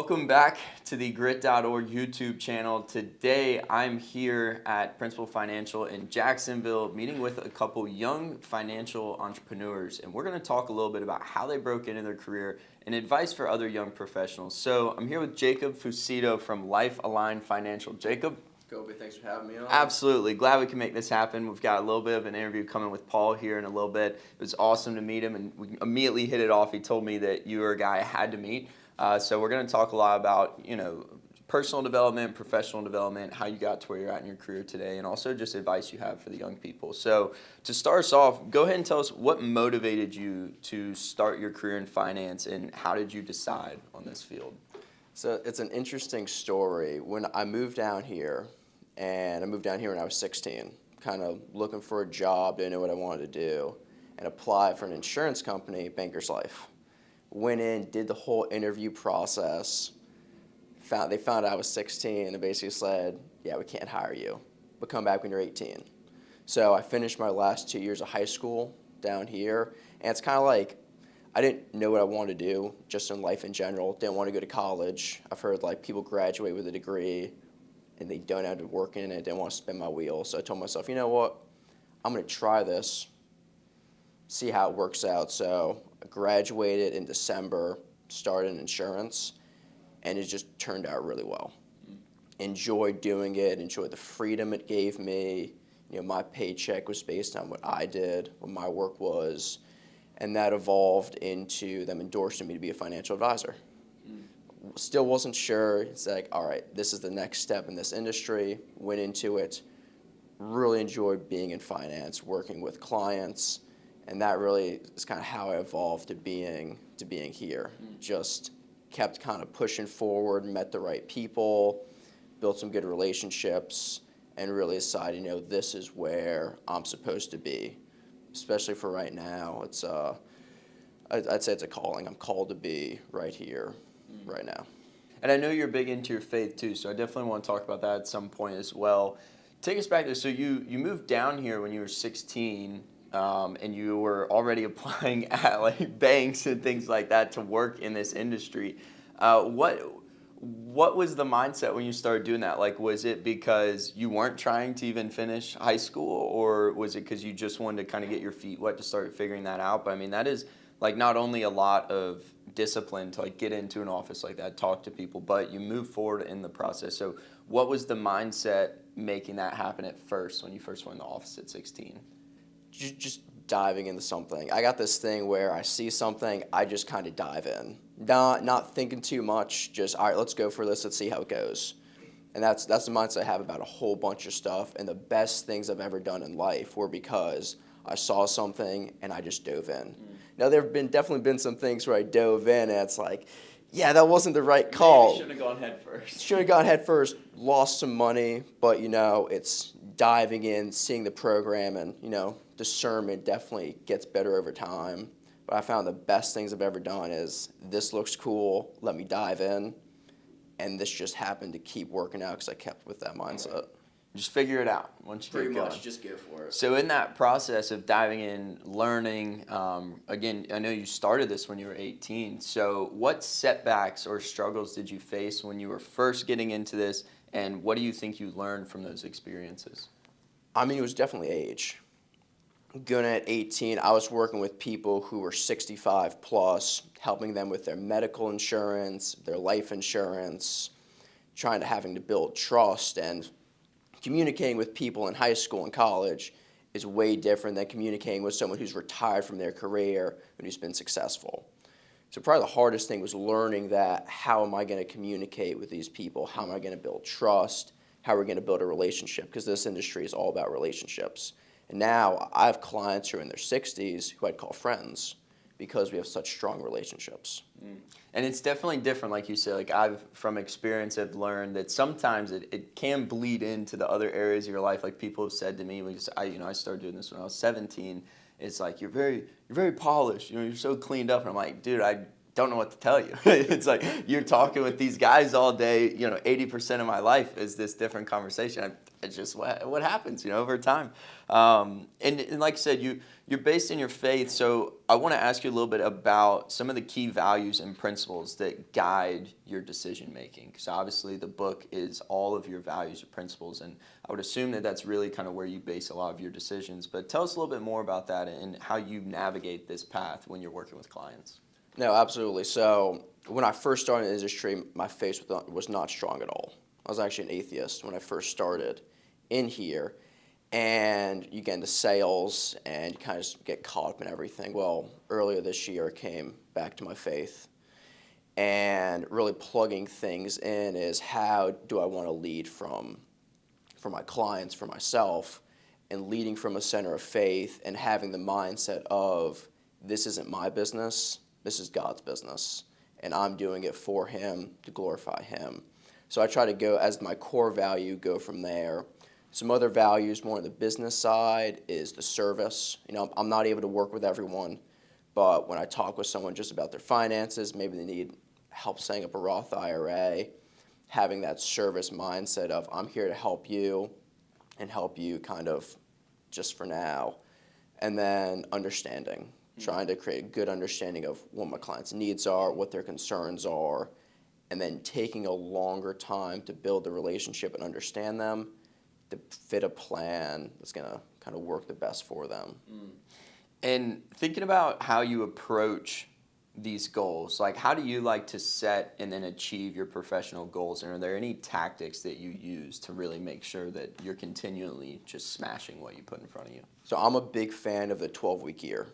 Welcome back to the Grit.org YouTube channel. Today I'm here at Principal Financial in Jacksonville meeting with a couple young financial entrepreneurs, and we're going to talk a little bit about how they broke into their career and advice for other young professionals. So I'm here with Jacob Fucito from Life Aligned Financial. Jacob? Kobe, thanks for having me on. Absolutely. Glad we can make this happen. We've got a little bit of an interview coming with Paul here in a little bit. It was awesome to meet him, and we immediately hit it off. He told me that you were a guy I had to meet. So we're going to talk a lot about, personal development, professional development, how you got to where you're at in your career today, and also just advice you have for the young people. So to start us off, go ahead and tell us what motivated you to start your career in finance, and how did you decide on this field? So it's an interesting story. When I moved down here, and I moved down here when I was 16, kind of looking for a job, didn't know what I wanted to do, and applied for an insurance company, Bankers Life. Went in, did the whole interview process. They found out I was 16 and basically said, yeah, we can't hire you, but come back when you're 18. So I finished my last 2 years of high school down here, and it's kind of like I didn't know what I wanted to do just in life in general. Didn't want to go to college. I've heard people graduate with a degree and they don't have to work in it. Didn't want to spin my wheels. So I told myself, you know what? I'm going to try this, see how it works out. So I graduated in December, started in insurance, and it just turned out really well. Enjoyed doing it, enjoyed the freedom it gave me. My paycheck was based on what I did, what my work was, and that evolved into them endorsing me to be a financial advisor. Still wasn't sure. It's like, all right, this is the next step in this industry. Went into it, really enjoyed being in finance, working with clients, and that really is kind of how I evolved to being here. Just kept kind of pushing forward, met the right people, built some good relationships, and really decided, this is where I'm supposed to be. Especially for right now, it's I'd say it's a calling. I'm called to be right here, right now. And I know you're big into your faith too, so I definitely want to talk about that at some point as well. Take us back there. So you moved down here when you were 16, and you were already applying at banks and things like that to work in this industry. What was the mindset when you started doing that? Was it because you weren't trying to even finish high school, or was it because you just wanted to kind of get your feet wet to start figuring that out? But I mean, that is not only a lot of discipline to get into an office like that, talk to people, but you move forward in the process. So what was the mindset making that happen at first when you first went in the office at 16? Just diving into something. I got this thing where I see something, I just kind of dive in. Not thinking too much, just, all right, let's go for this, let's see how it goes. And that's the mindset I have about a whole bunch of stuff, and the best things I've ever done in life were because I saw something and I just dove in. Now, there have definitely been some things where I dove in and it's like, yeah, that wasn't the right call. Maybe shouldn't have gone head first. Should have gone head first, lost some money, but it's diving in, seeing the program, and discernment definitely gets better over time. But I found the best things I've ever done is, this looks cool, let me dive in, and this just happened to keep working out because I kept with that mindset. Just figure it out once you Pretty get going. much, just go for it. So in that process of diving in, learning, again, I know you started this when you were 18. So what setbacks or struggles did you face when you were first getting into this, and what do you think you learned from those experiences? I mean, it was definitely age. Going at 18, I was working with people who were 65 plus, helping them with their medical insurance, their life insurance, having to build trust, and communicating with people in high school and college is way different than communicating with someone who's retired from their career and who's been successful. So probably the hardest thing was learning that, how am I going to communicate with these people? How am I going to build trust? How are we going to build a relationship? Because this industry is all about relationships. And now I have clients who are in their 60s who I'd call friends because we have such strong relationships. And it's definitely different, like you said. I've, from experience, have learned that sometimes it can bleed into the other areas of your life. Like people have said to me, I started doing this when I was 17. It's like, you're very polished. You're so cleaned up. And I'm like, dude, I don't know what to tell you. It's like you're talking with these guys all day. 80% of my life is this different conversation. It's just what happens, over time. And like I said, you're based in your faith. So I want to ask you a little bit about some of the key values and principles that guide your decision making. Because obviously the book is all of your values or principles, and I would assume that that's really kind of where you base a lot of your decisions. But tell us a little bit more about that and how you navigate this path when you're working with clients. No, absolutely. So when I first started in the industry, my faith was not strong at all. I was actually an atheist when I first started in here. And you get into sales and you kind of just get caught up in everything. Well, earlier this year I came back to my faith. And really plugging things in is how do I want to lead for my clients, for myself, and leading from a center of faith and having the mindset of this isn't my business. This is God's business, and I'm doing it for Him to glorify Him. So I try to go, as my core value, go from there. Some other values more on the business side is the service. I'm not able to work with everyone, but when I talk with someone just about their finances, maybe they need help setting up a Roth IRA, having that service mindset of I'm here to help you and help you kind of just for now, and then understanding. Trying to create a good understanding of what my clients' needs are, what their concerns are, and then taking a longer time to build the relationship and understand them, to fit a plan that's going to kind of work the best for them. And thinking about how you approach these goals, like how do you like to set and then achieve your professional goals? And are there any tactics that you use to really make sure that you're continually just smashing what you put in front of you? So I'm a big fan of the 12-week year.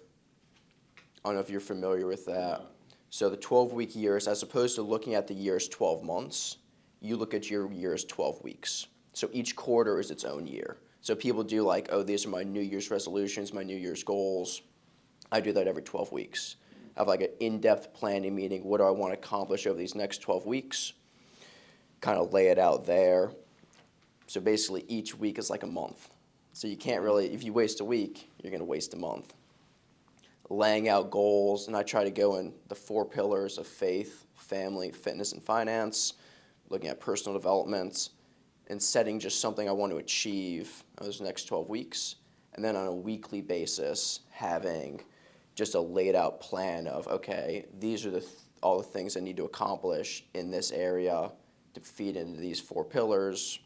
I don't know if you're familiar with that. So the 12-week years, as opposed to looking at the year's 12 months, you look at your year's 12 weeks. So each quarter is its own year. So people do like, oh, these are my New Year's resolutions, my New Year's goals. I do that every 12 weeks. I have like an in-depth planning meeting. What do I want to accomplish over these next 12 weeks? Kind of lay it out there. So basically each week is like a month. So you can't really, if you waste a week, you're going to waste a month. Laying out goals, and I try to go in the 4 pillars of faith, family, fitness, and finance, looking at personal development, and setting just something I want to achieve those next 12 weeks. And then on a weekly basis, having just a laid out plan of, okay, these are all the things I need to accomplish in this area to feed into these 4 pillars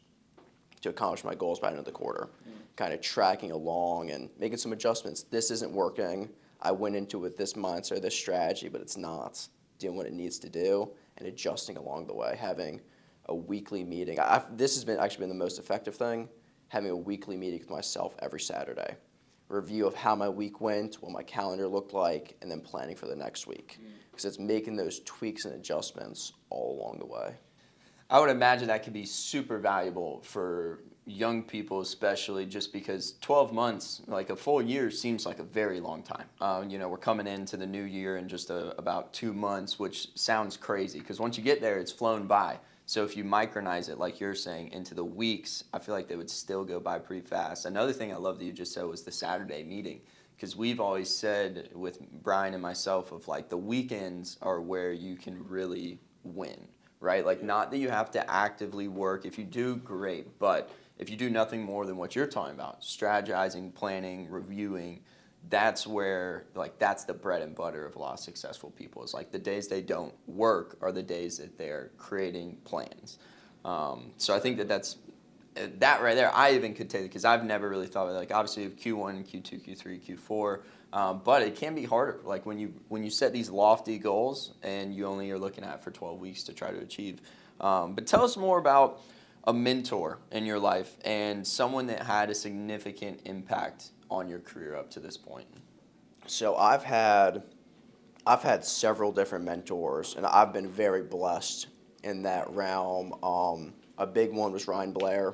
to accomplish my goals by the end of the quarter. Kind of tracking along and making some adjustments. This isn't working. I went into it with this mindset, this strategy, but it's not doing what it needs to do and adjusting along the way. Having a weekly meeting. This has actually been the most effective thing, having a weekly meeting with myself every Saturday. Review of how my week went, what my calendar looked like, and then planning for the next week. Because it's making those tweaks and adjustments all along the way. I would imagine that could be super valuable for young people, especially just because 12 months, like a full year, seems like a very long time. We're coming into the new year in just about 2 months, which sounds crazy because once you get there, it's flown by. So if you micronize it, like you're saying, into the weeks, I feel like they would still go by pretty fast. Another thing I love that you just said was the Saturday meeting, because we've always said with Brian and myself of like the weekends are where you can really win, right? Like not that you have to actively work. If you do, great. But if you do nothing more than what you're talking about, strategizing, planning, reviewing, that's where, like, that's the bread and butter of a lot of successful people. It's like the days they don't work are the days that they're creating plans. So I think that right there, I even could take it because I've never really thought of it. Like, obviously, you have Q1, Q2, Q3, Q4, but it can be harder. Like, when you set these lofty goals and you only are looking at for 12 weeks to try to achieve. But tell us more about a mentor in your life and someone that had a significant impact on your career up to this point. So I've had several different mentors, and I've been very blessed in that realm. A big one was Ryan Blair.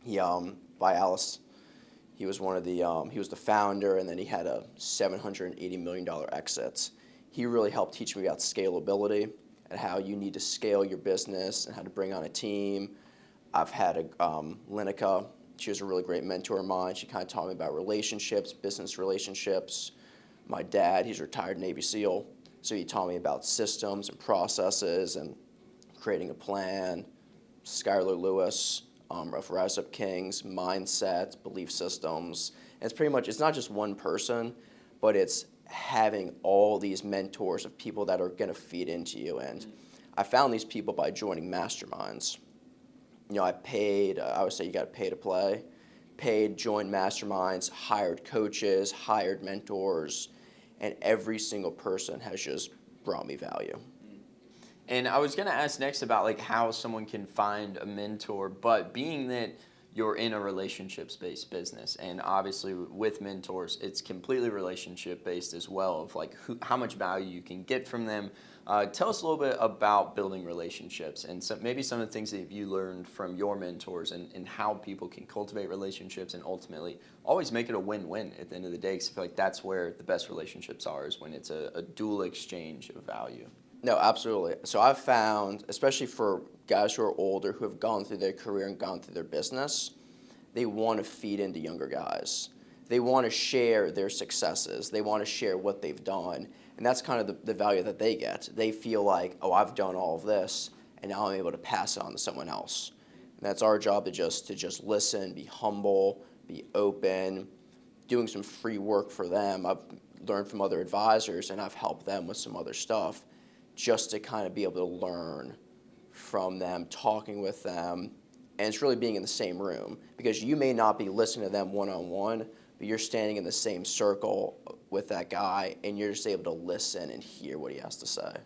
He by Alice. He was he was the founder, and then he had a $780 million exit. He really helped teach me about scalability and how you need to scale your business and how to bring on a team. I've had Linica. She was a really great mentor of mine. She kind of taught me about relationships, business relationships. My dad, he's a retired Navy SEAL. So he taught me about systems and processes and creating a plan. Skylar Lewis of Rise Up Kings, mindset, belief systems. And it's pretty much, it's not just one person, but it's having all these mentors of people that are going to feed into you. And I found these people by joining masterminds. I paid, I would say you got to pay to play. Paid, joined masterminds, hired coaches, hired mentors, and every single person has just brought me value. And I was going to ask next about like how someone can find a mentor, but being that you're in a relationships-based business, and obviously with mentors, it's completely relationship-based as well, of like how much value you can get from them. Tell us a little bit about building relationships and maybe some of the things that you learned from your mentors and how people can cultivate relationships and ultimately always make it a win-win at the end of the day, because I feel like that's where the best relationships are, is when it's a dual exchange of value. No, absolutely. So I've found, especially for guys who are older, who have gone through their career and gone through their business, they want to feed into younger guys. They want to share their successes. They want to share what they've done. And that's kind of the value that they get. They feel like, oh, I've done all of this, and now I'm able to pass it on to someone else. And that's our job to just listen, be humble, be open, doing some free work for them. I've learned from other advisors, and I've helped them with some other stuff, just to kind of be able to learn from them, talking with them, and it's really being in the same room, because you may not be listening to them one-on-one, but you're standing in the same circle with that guy, and you're just able to listen and hear what he has to say.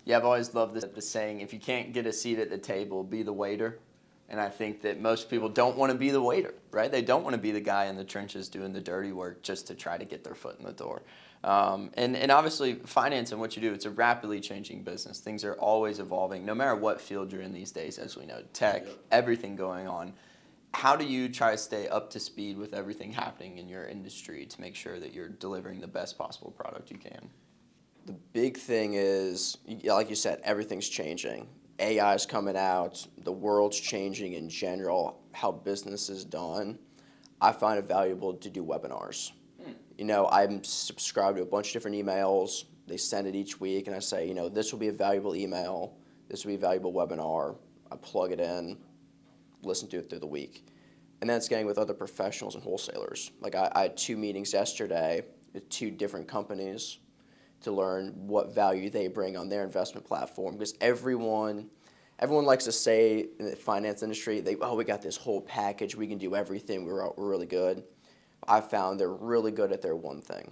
Yeah, I've always loved the saying, if you can't get a seat at the table, be the waiter. And I think that most people don't want to be the waiter, right? They don't want to be the guy in the trenches doing the dirty work just to try to get their foot in the door. And obviously, finance and what you do, it's a rapidly changing business. Things are always evolving, no matter what field you're in these days, as we know, tech, everything going on. How do you try to stay up to speed with everything happening in your industry to make sure that you're delivering the best possible product you can? The big thing is, like you said, everything's changing. AI is coming out. The world's changing in general, how business is done. I find it valuable to do webinars. I'm subscribed to a bunch of different emails. They send it each week, and I say, this will be a valuable email. This will be a valuable webinar. I plug it in, listen to it through the week. And then it's getting with other professionals and wholesalers. Like I had 2 meetings yesterday with 2 different companies to learn what value they bring on their investment platform, because everyone likes to say in the finance industry, we got this whole package, we can do everything, we're really good. I found they're really good at their one thing,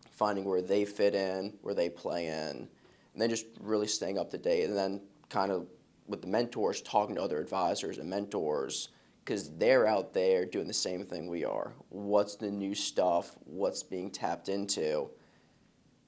finding where they fit in, where they play in, and then just really staying up to date. And then kind of with the mentors, talking to other advisors and mentors, because they're out there doing the same thing we are. What's the new stuff? What's being tapped into?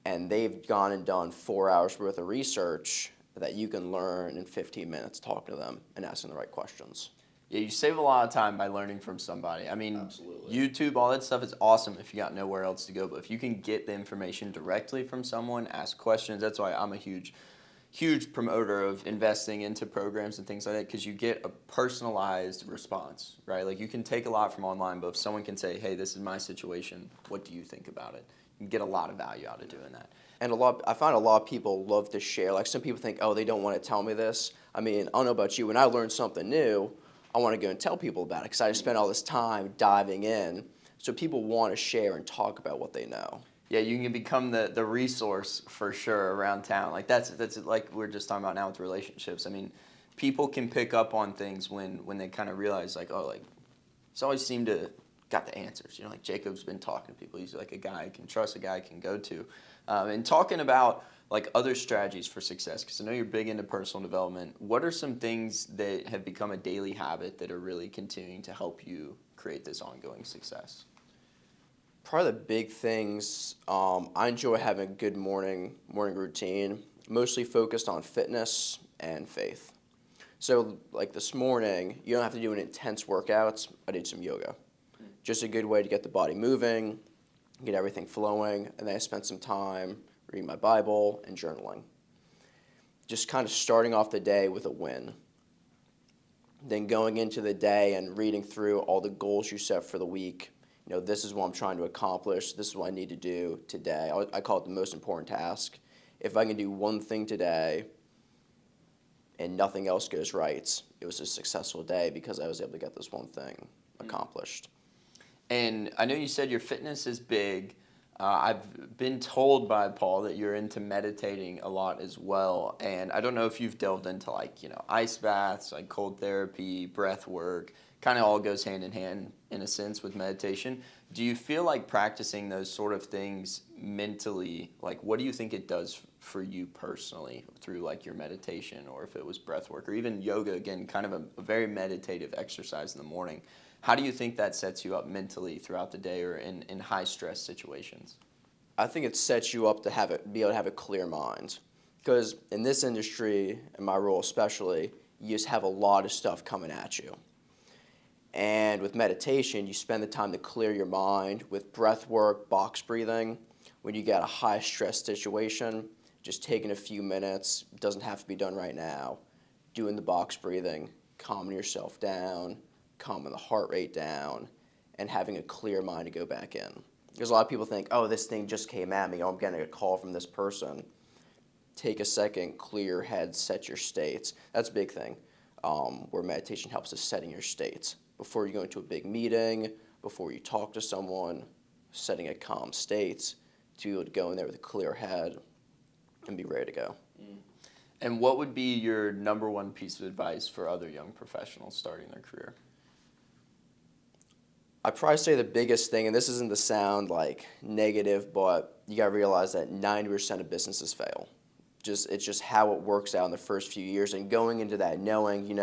And they've gone and done 4 hours worth of research that you can learn in 15 minutes talking to them and asking the right questions. Yeah, you save a lot of time by learning from somebody. I mean, Absolutely. YouTube, all that stuff is awesome if you got nowhere else to go. But if you can get the information directly from someone, ask questions. That's why I'm a huge promoter of investing into programs and things like that, because you get a personalized response, right? Like you can take a lot from online, but if someone can say, hey, this is my situation, what do you think about it? You can get a lot of value out of doing that. And I find a lot of people love to share. Like some people think, oh, they don't want to tell me this. I mean, I don't know about you. When I learn something new, I want to go and tell people about it, because I just spent all this time diving in. So people want to share and talk about what they know. Yeah, you can become the resource for sure around town. Like that's like we're just talking about now with relationships. I mean, people can pick up on things when they kind of realize like, oh, like he's always seemed to got the answers. Like Jacob's been talking to people. He's like a guy I can trust, a guy I can go to. And talking about like other strategies for success, because I know you're big into personal development. What are some things that have become a daily habit that are really continuing to help you create this ongoing success? Probably the big things, I enjoy having a good morning routine, mostly focused on fitness and faith. So like this morning, you don't have to do an intense workout. I did some yoga. Just a good way to get the body moving, get everything flowing, and then I spent some time reading my Bible and journaling. Just kind of starting off the day with a win. Then going into the day and reading through all the goals you set for the week. This is what I'm trying to accomplish. This is what I need to do today. I call it the most important task. if I can do one thing today and nothing else goes right, it was a successful day because I was able to get this one thing accomplished. And I know you said your fitness is big. I've been told by Paul that you're into meditating a lot as well. And I don't know if you've delved into like, ice baths, like cold therapy, breath work, kind of all goes hand in hand in a sense with meditation. Do you feel like practicing those sort of things mentally, like what do you think it does for you personally through like your meditation, or if it was breath work or even yoga, again, kind of a very meditative exercise in the morning? How do you think that sets you up mentally throughout the day or in high stress situations? I think it sets you up to be able to have a clear mind. Because in this industry, in my role especially, you just have a lot of stuff coming at you. And with meditation, you spend the time to clear your mind. With breath work, box breathing, when you get a high stress situation, just taking a few minutes, doesn't have to be done right now, doing the box breathing, calming yourself down, calming the heart rate down, and having a clear mind to go back in. Because a lot of people think, oh, this thing just came at me, oh, I'm getting a call from this person. Take a second, clear your head, set your states. That's a big thing, where meditation helps us setting your states. Before you go into a big meeting, before you talk to someone, setting a calm state to be able to go in there with a clear head and be ready to go. And what would be your number one piece of advice for other young professionals starting their career? I'd probably say the biggest thing, and this isn't to sound like negative, but you gotta realize that 90% of businesses fail. It's just how it works out in the first few years, and going into that knowing,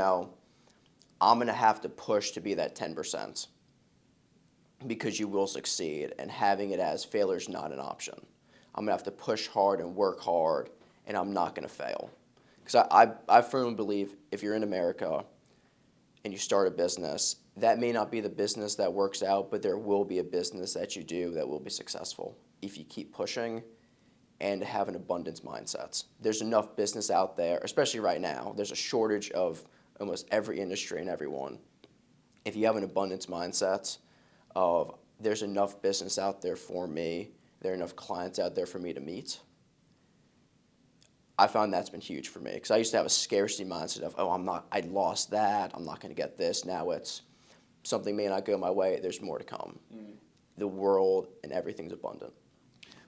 I'm gonna have to push to be that 10% because you will succeed, and having it as failure is not an option. I'm gonna have to push hard and work hard, and I'm not gonna fail. Because I firmly believe if you're in America and you start a business, that may not be the business that works out, but there will be a business that you do that will be successful if you keep pushing and have an abundance mindset. There's enough business out there, especially right now. There's a shortage of almost every industry and everyone. If you have an abundance mindset of there's enough business out there for me, there are enough clients out there for me to meet, I found that's been huge for me because I used to have a scarcity mindset of, I lost that, I'm not going to get this. Now it's something may not go my way, there's more to come. The world and everything's abundant.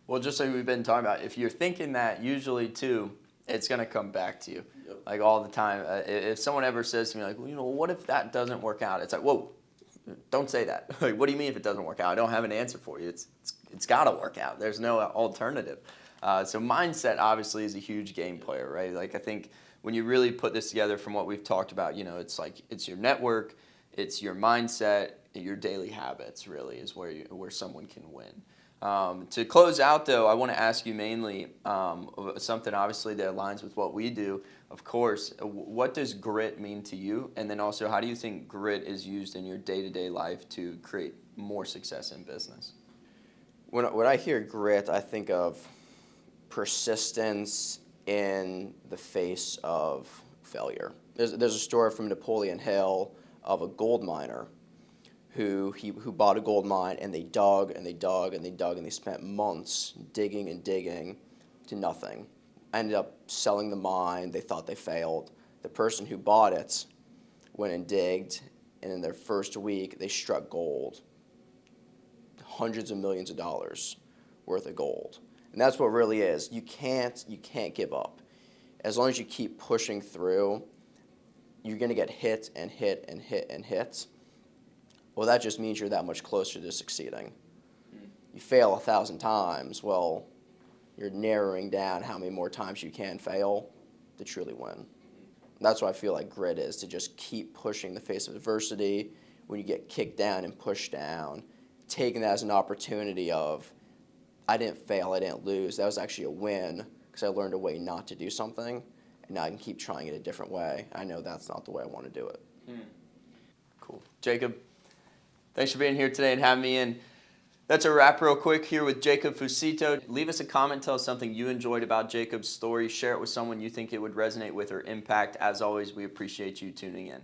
Well, just like we've been talking about, if you're thinking that, usually too, it's going to come back to you, like all the time. If someone ever says to me, like, well, what if that doesn't work out? It's like, whoa, don't say that. Like, what do you mean if it doesn't work out? I don't have an answer for you. It's got to work out. There's no alternative. So mindset obviously is a huge game player, right? Like I think when you really put this together from what we've talked about, it's like it's your network, it's your mindset, your daily habits really is where someone can win. To close out though, I want to ask you mainly something obviously that aligns with what we do. Of course, what does grit mean to you? And then also, how do you think grit is used in your day-to-day life to create more success in business? When I hear grit, I think of persistence in the face of failure. There's a story from Napoleon Hill of a gold miner who bought a gold mine, and they dug and they dug and they dug and they spent months digging and digging to nothing. Ended up selling the mine. They thought they failed. The person who bought it went and digged, and in their first week they struck gold, hundreds of millions of dollars worth of gold. And that's what really is. You can't give up. As long as you keep pushing through, you're going to get hit and hit and hit and hit. Well, that just means you're that much closer to succeeding. You fail 1,000 times, well, you're narrowing down how many more times you can fail to truly win. And that's what I feel like grit is, to just keep pushing in the face of adversity. When you get kicked down and pushed down, taking that as an opportunity of, I didn't fail, I didn't lose. That was actually a win because I learned a way not to do something, and now I can keep trying it a different way. I know that's not the way I want to do it. Cool. Jacob, thanks for being here today and having me in. That's a wrap real quick here with Jacob Fucito. Leave us a comment, tell us something you enjoyed about Jacob's story, share it with someone you think it would resonate with or impact. As always, we appreciate you tuning in.